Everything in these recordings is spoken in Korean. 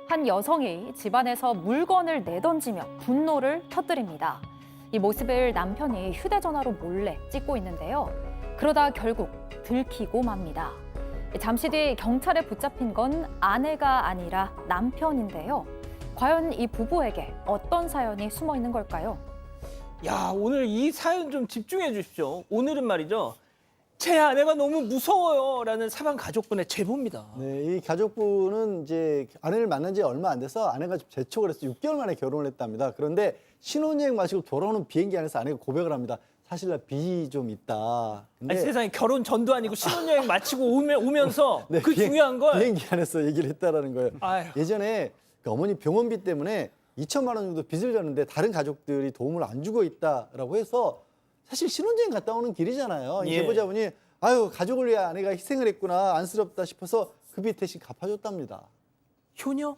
한 여성이 집안에서 물건을 내던지며 분노를 터뜨립니다. 이 모습을 남편이 휴대전화로 몰래 찍고 있는데요. 그러다 결국 들키고 맙니다. 잠시 뒤 경찰에 붙잡힌 건 아내가 아니라 남편인데요. 과연 이 부부에게 어떤 사연이 숨어 있는 걸까요? 야, 오늘 이 사연 좀 집중해 주십시오. 오늘은 말이죠. 제 아내가 너무 무서워요라는 사방 가족분의 제보입니다. 네, 이 가족분은 이제 아내를 만난 지 얼마 안 돼서 아내가 좀 재촉을 해서 6개월 만에 결혼을 했답니다. 그런데 신혼여행 마치고 돌아오는 비행기 안에서 아내가 고백을 합니다. 사실 나 빚이 좀 있다. 근데 아니, 세상에 결혼 전도 아니고 신혼여행 마치고 오면서 네, 그 중요한 걸 비행기 안에서 얘기를 했다라는 거예요. 아유. 예전에 그 어머니 병원비 때문에 2천만 원 정도 빚을 졌는데 다른 가족들이 도움을 안 주고 있다라고 해서 사실 신혼여행 갔다 오는 길이잖아요. 이 예. 제보자분이 아유 가족을 위해 아내가 희생을 했구나 안쓰럽다 싶어서 그 빚 대신 갚아줬답니다. 효녀?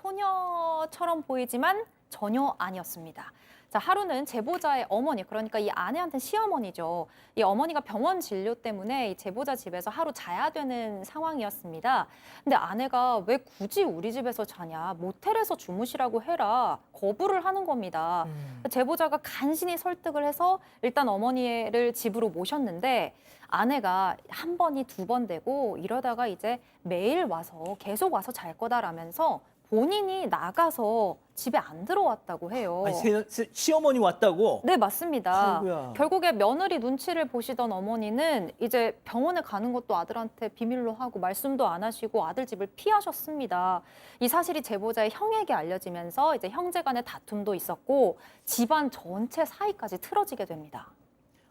효녀처럼 보이지만 전혀 아니었습니다. 자, 하루는 제보자의 어머니, 그러니까 이 아내한테는 시어머니죠. 이 어머니가 병원 진료 때문에 이 제보자 집에서 하루 자야 되는 상황이었습니다. 근데 아내가 왜 굳이 우리 집에서 자냐, 모텔에서 주무시라고 해라, 거부를 하는 겁니다. 제보자가 간신히 설득을 해서 일단 어머니를 집으로 모셨는데 아내가 한 번이 두 번 되고 이러다가 이제 매일 와서 계속 와서 잘 거다라면서 본인이 나가서 집에 안 들어왔다고 해요. 아니, 시어머니 왔다고? 네, 맞습니다. 아이고야. 결국에 며느리 눈치를 보시던 어머니는 이제 병원에 가는 것도 아들한테 비밀로 하고 말씀도 안 하시고 아들 집을 피하셨습니다. 이 사실이 제보자의 형에게 알려지면서 이제 형제 간의 다툼도 있었고 집안 전체 사이까지 틀어지게 됩니다.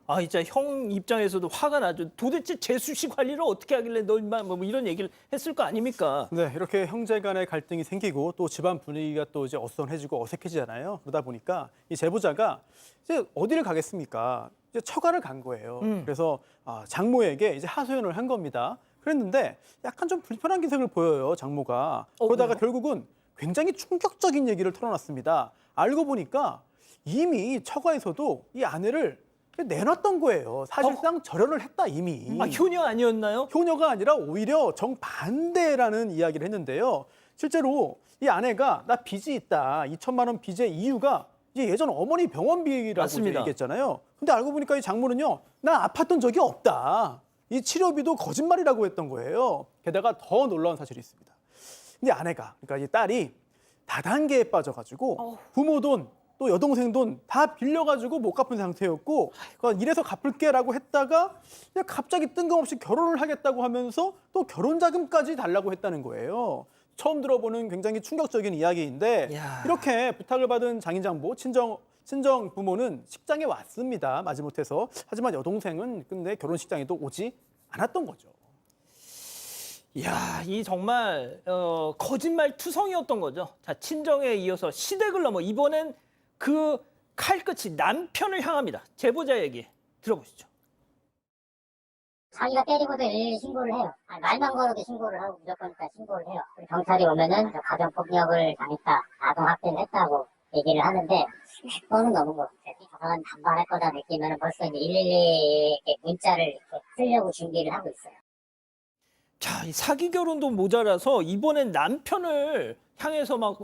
아, 진짜 형 입장에서도 화가 나죠. 도대체 재수씨 관리를 어떻게 하길래 너 인마 뭐 이런 얘기를 했을 거 아닙니까? 네, 이렇게 형제 간의 갈등이 생기고 또 집안 분위기가 또 이제 어수선해지고 어색해지잖아요. 그러다 보니까 이 제보자가 이제 어디를 가겠습니까? 이제 처가를 간 거예요. 그래서 장모에게 이제 하소연을 한 겁니다. 그랬는데 약간 좀 불편한 기색을 보여요, 장모가. 그러다가 왜요? 결국은 굉장히 충격적인 얘기를 털어놨습니다. 알고 보니까 이미 처가에서도 이 아내를 내놨던 거예요. 사실상 절연을 했다 이미. 아, 효녀 아니었나요? 효녀가 아니라 오히려 정반대라는 이야기를 했는데요. 실제로 이 아내가 나 빚이 있다. 2천만 원 빚의 이유가 이제 예전 어머니 병원비라고 맞습니다. 얘기했잖아요. 근데 알고 보니까 이 장모는요. 나 아팠던 적이 없다. 이 치료비도 거짓말이라고 했던 거예요. 게다가 더 놀라운 사실이 있습니다. 근데 아내가, 그러니까 이 딸이 다단계에 빠져가지고 부모 돈, 또 여동생 돈 다 빌려가지고 못 갚은 상태였고 그러니까 이래서 갚을게라고 했다가 그냥 갑자기 뜬금없이 결혼을 하겠다고 하면서 또 결혼 자금까지 달라고 했다는 거예요. 처음 들어보는 굉장히 충격적인 이야기인데 야. 이렇게 부탁을 받은 장인장모 친정 부모는 식장에 왔습니다. 마지못해서. 하지만 여동생은 근데 결혼식장에도 오지 않았던 거죠. 이야, 이 정말 거짓말 투성이었던 거죠. 자, 친정에 이어서 시댁을 넘어 이번엔 그 칼끝이 남편을 향합니다. 제보자 얘기 들어보시죠. 자기가 때리고도 일일이 신고를 해요. 아니, 말만 걸어도 신고를 하고 무조건 다 신고를 해요. 그리고 경찰이 오면은 가정폭력을 당했다, 아동학대를 했다고 얘기를 하는데 10번은 넘은 것 같아요. 조만간 반발할 거다 느끼면 벌써 이제 112에 문자를 이렇게 쓰려고 준비를 하고 있어요. 자, 이 사기 결혼도 모자라서 이번엔 남편을 향해서 막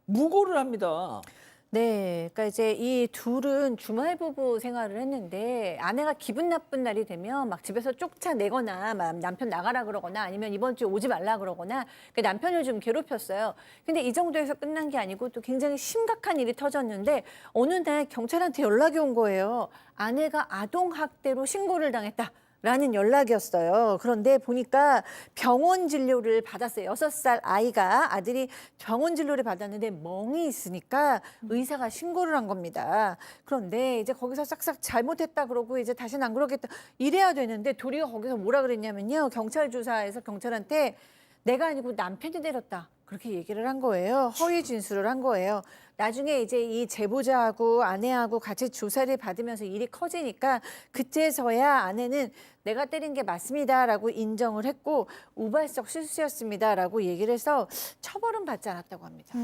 무고를 합니다. 네, 그러니까 이제 이 둘은 주말 부부 생활을 했는데 아내가 기분 나쁜 날이 되면 막 집에서 쫓아내거나 막 남편 나가라 그러거나 아니면 이번 주에 오지 말라 그러거나 그 남편을 좀 괴롭혔어요. 근데 이 정도에서 끝난 게 아니고 또 굉장히 심각한 일이 터졌는데 어느 날 경찰한테 연락이 온 거예요. 아내가 아동학대로 신고를 당했다. 라는 연락이었어요. 그런데 보니까 병원 진료를 받았어요. 6살 아이가 아들이 병원 진료를 받았는데 멍이 있으니까 의사가 신고를 한 겁니다. 그런데 이제 거기서 싹싹 잘못했다 그러고 이제 다시는 안 그러겠다 이래야 되는데 도리어 거기서 뭐라 그랬냐면요. 경찰 조사에서 경찰한테 내가 아니고 남편이 내렸다. 그렇게 얘기를 한 거예요. 허위 진술을 한 거예요. 나중에 이제 이 제보자하고 아내하고 같이 조사를 받으면서 일이 커지니까 그때서야 아내는 내가 때린 게 맞습니다라고 인정을 했고 우발적 실수였습니다라고 얘기를 해서 처벌은 받지 않았다고 합니다.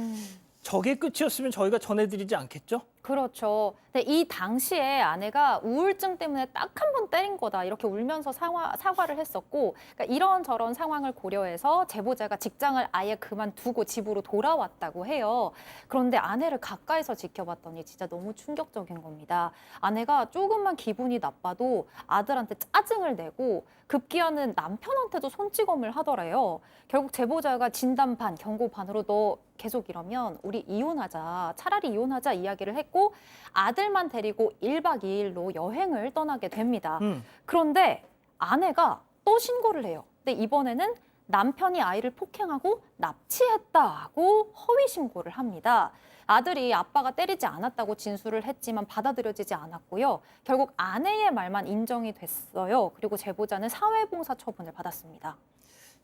저게 끝이었으면 저희가 전해드리지 않겠죠? 그렇죠. 근데 이 당시에 아내가 우울증 때문에 딱 한 번 때린 거다 이렇게 울면서 사과를 했었고, 그러니까 이런저런 상황을 고려해서 제보자가 직장을 아예 그만두고 집으로 돌아왔다고 해요. 그런데 아내를 가까이서 지켜봤더니 진짜 너무 충격적인 겁니다. 아내가 조금만 기분이 나빠도 아들한테 짜증을 내고 급기야는 남편한테도 손찌검을 하더래요. 결국 제보자가 진단 반, 경고 반으로 너 계속 이러면 우리 이혼하자, 차라리 이혼하자 이야기를 했고 아들만 데리고 1박 2일로 여행을 떠나게 됩니다. 그런데 아내가 또 신고를 해요. 근데 이번에는 남편이 아이를 폭행하고 납치했다고 허위 신고를 합니다. 아들이 아빠가 때리지 않았다고 진술을 했지만 받아들여지지 않았고요. 결국 아내의 말만 인정이 됐어요. 그리고 제보자는 사회봉사 처분을 받았습니다.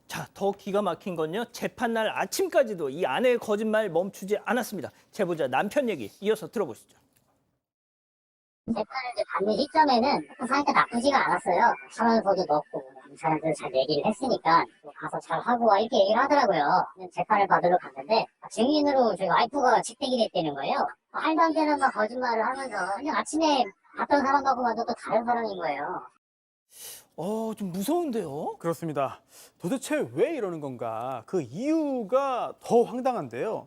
자, 더 기가 막힌 건요. 재판날 아침까지도 이 아내의 거짓말 멈추지 않았습니다. 제보자 남편 얘기 이어서 들어보시죠. 재판을 이제 받는 시점에는 상태가 나쁘지가 않았어요. 하면서도 넣고 사람들 잘 얘기를 했으니까 가서 잘 하고 와 이렇게 얘기를 하더라고요. 재판을 받으러 갔는데 증인으로 저희 와이프가 직택이 됐다는 거예요. 말도 안 되는 막 거짓말을 하면서 그냥 아침에 봤던 사람하고 완전 또 다른 사람인 거예요. 좀 무서운데요. 그렇습니다. 도대체 왜 이러는 건가? 그 이유가 더 황당한데요.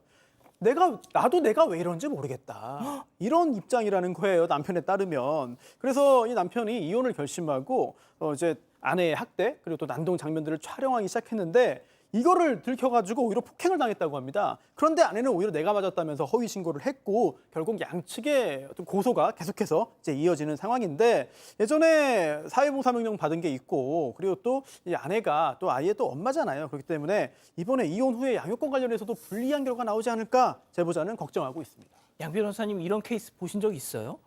나도 내가 왜 이런지 모르겠다. 이런 입장이라는 거예요, 남편에 따르면. 그래서 이 남편이 이혼을 결심하고 이제 아내의 학대 그리고 또 난동 장면들을 촬영하기 시작했는데 이거를 들켜가지고 오히려 폭행을 당했다고 합니다. 그런데 아내는 오히려 내가 맞았다면서 허위 신고를 했고 결국 양측의 어떤 고소가 계속해서 이제 이어지는 상황인데 예전에 사회봉사 명령 받은 게 있고 그리고 또 이 아내가 또 아이의 또 엄마잖아요. 그렇기 때문에 이번에 이혼 후에 양육권 관련해서도 불리한 결과가 나오지 않을까 제보자는 걱정하고 있습니다. 양 변호사님 이런 케이스 보신 적 있어요?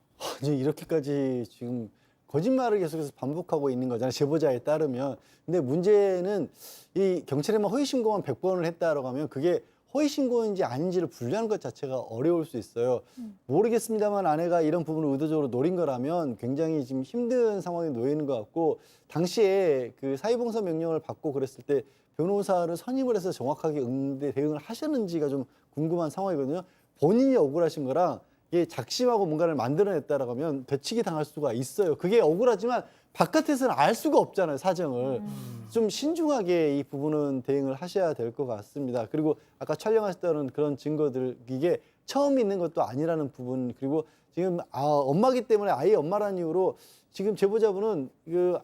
아니, 이렇게까지 지금 거짓말을 계속해서 반복하고 있는 거잖아요. 제보자에 따르면. 근데 문제는 이 경찰에만 허위 신고만 100번을 했다라고 하면 그게 허위 신고인지 아닌지를 분류하는 것 자체가 어려울 수 있어요. 모르겠습니다만 아내가 이런 부분을 의도적으로 노린 거라면 굉장히 지금 힘든 상황에 놓여 있는 것 같고 당시에 그 사회봉사 명령을 받고 그랬을 때 변호사를 선임을 해서 정확하게 대응을 하셨는지가 좀 궁금한 상황이거든요. 본인이 억울하신 거랑 이게 작심하고 뭔가를 만들어냈다라고 하면 되치기 당할 수가 있어요. 그게 억울하지만 바깥에서는 알 수가 없잖아요, 사정을. 좀 신중하게 이 부분은 대응을 하셔야 될 것 같습니다. 그리고 아까 촬영하셨다는 그런 증거들, 이게 처음 있는 것도 아니라는 부분, 그리고 지금 엄마기 때문에 아이의 엄마라는 이유로 지금 제보자분은 그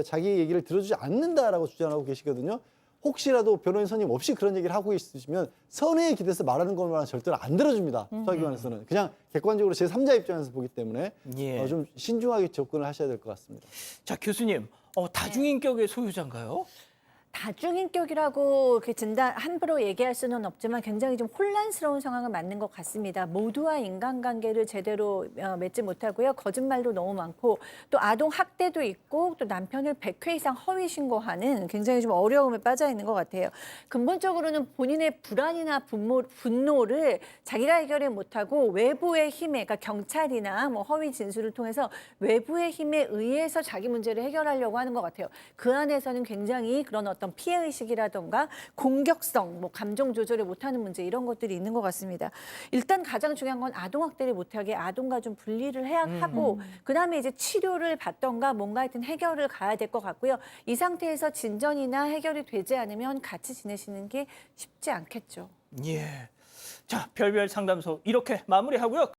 자기 얘기를 들어주지 않는다라고 주장하고 계시거든요. 혹시라도 변호인 선임 없이 그런 얘기를 하고 있으시면 선의에 기대서 말하는 것만 절대로 안 들어줍니다. 수사기관에서는. 그냥 객관적으로 제3자 입장에서 보기 때문에 예. 좀 신중하게 접근을 하셔야 될 것 같습니다. 자, 교수님. 다중인격의 소유자인가요? 다중인격이라고 이렇게 함부로 얘기할 수는 없지만 굉장히 좀 혼란스러운 상황은 맞는 것 같습니다. 모두와 인간관계를 제대로 맺지 못하고요. 거짓말도 너무 많고 또 아동 학대도 있고 또 남편을 100회 이상 허위 신고하는 굉장히 좀 어려움에 빠져 있는 것 같아요. 근본적으로는 본인의 불안이나 분노를 자기가 해결을 못하고 외부의 힘에, 그러니까 경찰이나 뭐 허위 진술을 통해서 외부의 힘에 의해서 자기 문제를 해결하려고 하는 것 같아요. 그 안에서는 굉장히 그런 어떤 피해의식이라던가 공격성, 뭐 감정 조절을 못하는 문제 이런 것들이 있는 것 같습니다. 일단 가장 중요한 건 아동학대를 못하게 아동과 좀 분리를 해야 하고 그다음에 이제 치료를 받던가 뭔가 하여튼 해결을 가야 될 것 같고요. 이 상태에서 진전이나 해결이 되지 않으면 같이 지내시는 게 쉽지 않겠죠. 예. 자, 별별 상담소 이렇게 마무리하고요.